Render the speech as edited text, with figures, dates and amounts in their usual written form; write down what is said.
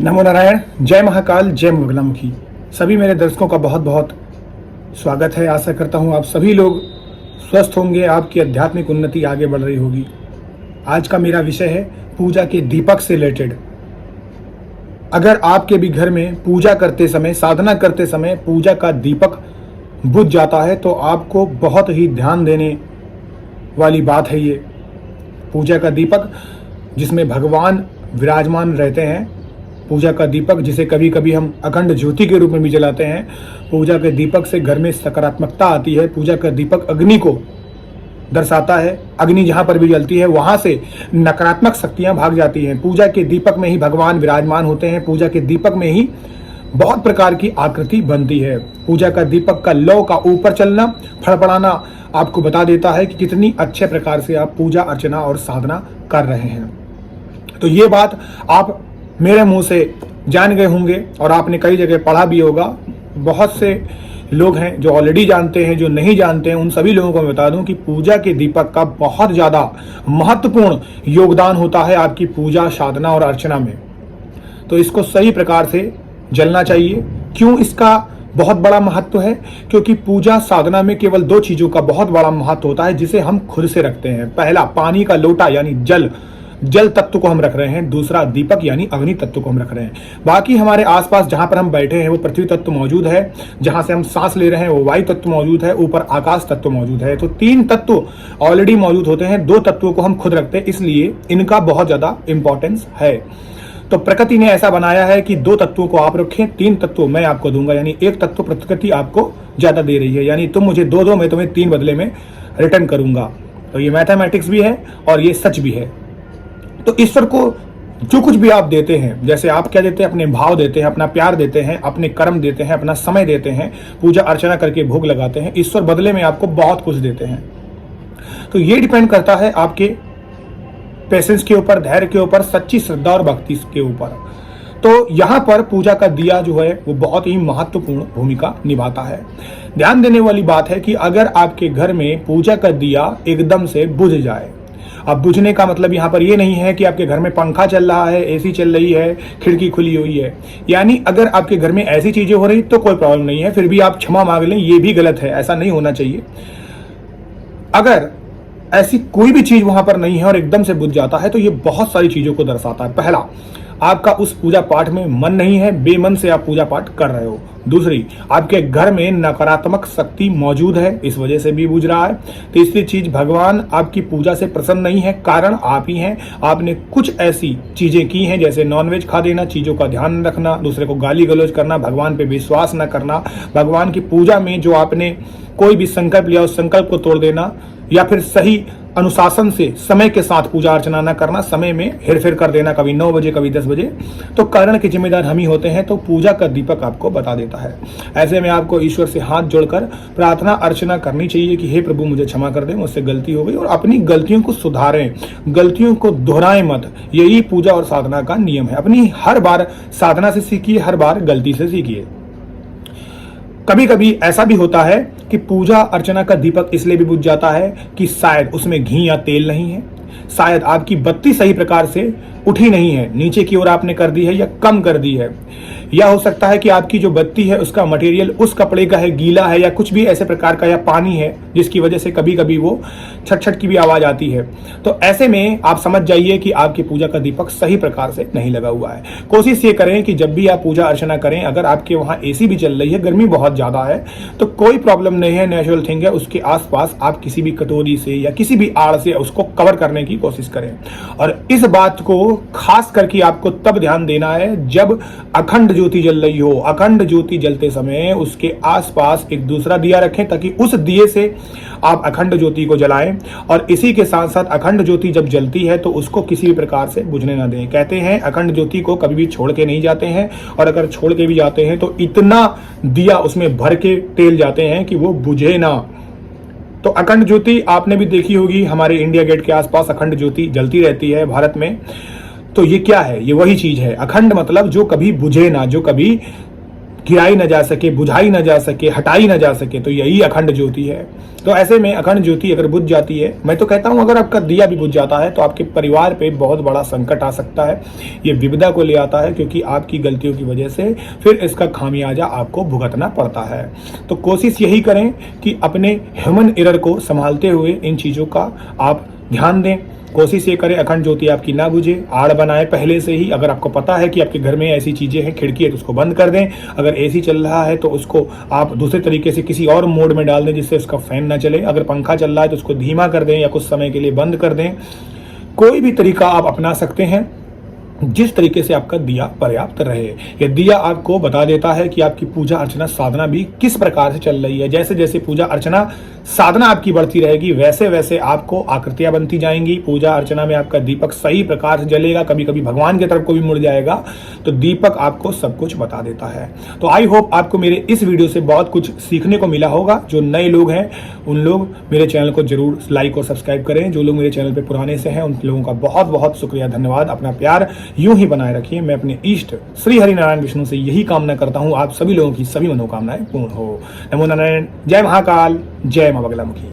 नमो नारायण। जय महाकाल, जय मंगलामुखी। सभी मेरे दर्शकों का बहुत बहुत स्वागत है। आशा करता हूँ आप सभी लोग स्वस्थ होंगे, आपकी आध्यात्मिक उन्नति आगे बढ़ रही होगी। आज का मेरा विषय है पूजा के दीपक से रिलेटेड। अगर आपके भी घर में पूजा करते समय, साधना करते समय पूजा का दीपक बुझ जाता है तो आपको बहुत ही ध्यान देने वाली बात है ये। पूजा का दीपक जिसमें भगवान विराजमान रहते हैं, पूजा का दीपक जिसे कभी कभी हम अखंड ज्योति के रूप में भी जलाते हैं। पूजा के दीपक से घर में सकारात्मकता आती है। पूजा का दीपक अग्नि को दर्शाता है। अग्नि जहाँ पर भी जलती है वहाँ से नकारात्मक शक्तियाँ भाग जाती हैं। पूजा के दीपक में ही भगवान विराजमान होते हैं। पूजा के दीपक में ही बहुत प्रकार की आकृति बनती है। पूजा का दीपक का लौ का ऊपर चलना, फड़फड़ाना आपको बता देता है कि कितनी अच्छे प्रकार से आप पूजा अर्चना और साधना कर रहे हैं। तो ये बात आप मेरे मुंह से जान गए होंगे और आपने कई जगह पढ़ा भी होगा। बहुत से लोग हैं जो ऑलरेडी जानते हैं, जो नहीं जानते हैं, उन सभी लोगों को मैं बता दूं कि पूजा के दीपक का बहुत ज़्यादा महत्वपूर्ण योगदान होता है आपकी पूजा, साधना और अर्चना में। तो इसको सही प्रकार से जलना चाहिए। क्यों इसका बहुत बड़ा महत्व है? क्योंकि पूजा साधना में केवल दो चीज़ों का बहुत बड़ा महत्व होता है जिसे हम खुद से रखते हैं। पहला, पानी का लोटा यानी जल तत्व को हम रख रहे हैं। दूसरा, दीपक यानी अग्नि तत्व को हम रख रहे हैं। बाकी हमारे आसपास जहां पर हम बैठे हैं वो पृथ्वी तत्व मौजूद है। जहां से हम सांस ले रहे हैं वो वायु तत्व मौजूद है। ऊपर आकाश तत्व मौजूद है। तो तीन तत्व ऑलरेडी मौजूद होते हैं। दो तत्वों को हम खुद रखते हैं, इसलिए इनका बहुत ज्यादा इंपॉर्टेंस है। तो प्रकृति ने ऐसा बनाया है कि दो तत्वों को आप रखें, तीन तत्व मैं आपको दूंगा। यानी एक तत्व प्रकृति आपको ज्यादा दे रही है, यानी तुम मुझे दो दो, मैं तुम्हें तीन बदले में रिटर्न करूंगा। तो ये मैथमेटिक्स भी है और ये सच भी है। तो ईश्वर को जो कुछ भी आप देते हैं, जैसे आप क्या देते हैं, अपने भाव देते हैं, अपना प्यार देते हैं, अपने कर्म देते हैं, अपना समय देते हैं, पूजा अर्चना करके भोग लगाते हैं, ईश्वर बदले में आपको बहुत कुछ देते हैं। तो ये डिपेंड करता है आपके पेशेंस के ऊपर, धैर्य के ऊपर, सच्ची श्रद्धा और भक्ति के ऊपर। तो यहाँ पर पूजा का दिया जो है वो बहुत ही महत्वपूर्ण भूमिका निभाता है। ध्यान देने वाली बात है कि अगर आपके घर में पूजा का दिया एकदम से बुझ जाए, अब बुझने का मतलब यहाँ पर ये नहीं है कि आपके घर में पंखा चल रहा है, एसी चल रही है, खिड़की खुली हुई है, यानी अगर आपके घर में ऐसी चीजें हो रही तो कोई प्रॉब्लम नहीं है, फिर भी आप क्षमा मांग लें, ये भी गलत है, ऐसा नहीं होना चाहिए। अगर ऐसी कोई भी चीज वहां पर नहीं है और एकदम से बुझ जाता है तो ये बहुत सारी चीजों को दर्शाता है। पहला, आपका उस पूजा पाठ में मन नहीं है, बेमन से आप पूजा पाठ कर रहे हो। दूसरी, आपके घर में नकारात्मक शक्ति मौजूद है, इस वजह से भी बुझ रहा है। तीसरी चीज, भगवान आपकी पूजा से प्रसन्न नहीं है, कारण आप ही हैं। आपने कुछ ऐसी चीजें की हैं जैसे नॉनवेज खा देना, चीजों का ध्यान न रखना, दूसरे को गाली गलौज करना, भगवान पे विश्वास न करना, भगवान की पूजा में जो आपने कोई भी संकल्प लिया उस संकल्प को तोड़ देना, या फिर सही अनुशासन से समय के साथ पूजा अर्चना न करना, समय में हेरफेर कर देना, कभी 9 बजे कभी 10 बजे। तो कारण के जिम्मेदार हम ही होते हैं। तो पूजा का दीपक आपको बता देता है। ऐसे में आपको ईश्वर से हाथ जोड़कर प्रार्थना अर्चना करनी चाहिए कि हे प्रभु मुझे क्षमा कर दे, मुझसे गलती हो गई, और अपनी गलतियों को सुधारें, गलतियों को दोहराएं मत। यही पूजा और साधना का नियम है। अपनी हर बार साधना से सीखिए, हर बार गलती से सीखिए। कभी कभी ऐसा भी होता है कि पूजा अर्चना का दीपक इसलिए भी बुझ जाता है कि शायद उसमें घी या तेल नहीं है, शायद आपकी बत्ती सही प्रकार से उठी नहीं है, नीचे की ओर आपने कर दी है या कम कर दी है, या हो सकता है कि आपकी जो बत्ती है उसका मटेरियल उस कपड़े का है, गीला है, या कुछ भी ऐसे प्रकार का, या पानी है जिसकी वजह से कभी कभी वो छट छट की भी आवाज आती है। तो ऐसे में आप समझ जाइए कि आपकी पूजा का दीपक सही प्रकार से नहीं लगा हुआ है। कोशिश ये करें कि जब भी आप पूजा अर्चना करें, अगर आपके वहां एसी भी चल रही है, गर्मी बहुत ज्यादा है, तो कोई प्रॉब्लम नहीं है, नेचुरल थिंग है, उसके आसपास आप किसी भी कटोरी से या किसी भी आड़ से उसको कवर करने की कोशिश करें। और इस बात को खास करके आपको तब ध्यान देना है जब अखंड ज्योति जल रही हो। अखंड ज्योति जलते समय उसके आसपास एक दूसरा दिया रखें ताकि उस दिए से आप अखंड ज्योति को जलाएं, और इसी के साथ साथ अखंड ज्योति जब जलती है तो उसको किसी भी प्रकार से बुझने ना दें। कहते हैं अखंड ज्योति को कभी भी छोड़ के नहीं जाते हैं, और अगर छोड़ के भी जाते हैं तो इतना दिया उसमें भर के तेल जाते हैं कि वो बुझे ना। तो अखंड ज्योति आपने भी देखी होगी, हमारे इंडिया गेट के आसपास अखंड ज्योति जलती रहती है भारत में। तो ये क्या है? ये वही चीज है। अखंड मतलब जो कभी बुझे ना, जो कभी गिराई न जा सके, बुझाई न जा सके, हटाई न जा सके, तो यही अखंड ज्योति है। तो ऐसे में अखंड ज्योति अगर बुझ जाती है, मैं तो कहता हूं अगर आपका दिया भी बुझ जाता है तो आपके परिवार पे बहुत बड़ा संकट आ सकता है। ये विपदा को ले आता है, क्योंकि आपकी गलतियों की वजह से फिर इसका खामियाजा आपको भुगतना पड़ता है। तो कोशिश यही करें कि अपने ह्यूमन एरर को संभालते हुए इन चीज़ों का आप ध्यान दें। कोशिश ये करें अखंड ज्योति आपकी ना बुझे, आड़ बनाए पहले से ही। अगर आपको पता है कि आपके घर में ऐसी चीज़ें हैं, खिड़की है, तो उसको बंद कर दें। अगर एसी चल रहा है तो उसको आप दूसरे तरीके से किसी और मोड में डाल दें जिससे उसका फैन ना चले। अगर पंखा चल रहा है तो उसको धीमा कर दें या कुछ समय के लिए बंद कर दें। कोई भी तरीका आप अपना सकते हैं जिस तरीके से आपका दिया पर्याप्त रहे। यह दिया आपको बता देता है कि आपकी पूजा अर्चना साधना भी किस प्रकार से चल रही है। जैसे जैसे पूजा अर्चना साधना आपकी बढ़ती रहेगी, वैसे वैसे आपको आकृतियां बनती जाएंगी। पूजा अर्चना में आपका दीपक सही प्रकार से जलेगा, कभी कभी भगवान की तरफ को भी मुड़ जाएगा। तो दीपक आपको सब कुछ बता देता है। तो आई होप आपको मेरे इस वीडियो से बहुत कुछ सीखने को मिला होगा। जो नए लोग हैं उन लोग मेरे चैनल को जरूर लाइक और सब्सक्राइब करें। जो लोग मेरे चैनल पर पुराने से हैं उन लोगों का बहुत बहुत शुक्रिया, धन्यवाद। अपना प्यार यूं ही बनाए रखिए। मैं अपने इष्ट श्री हरिनारायण विष्णु से यही कामना करता हूं आप सभी लोगों की सभी मनोकामनाएं पूर्ण हो। नमो नारायण। जय महाकाल, जय मां बगलामुखी।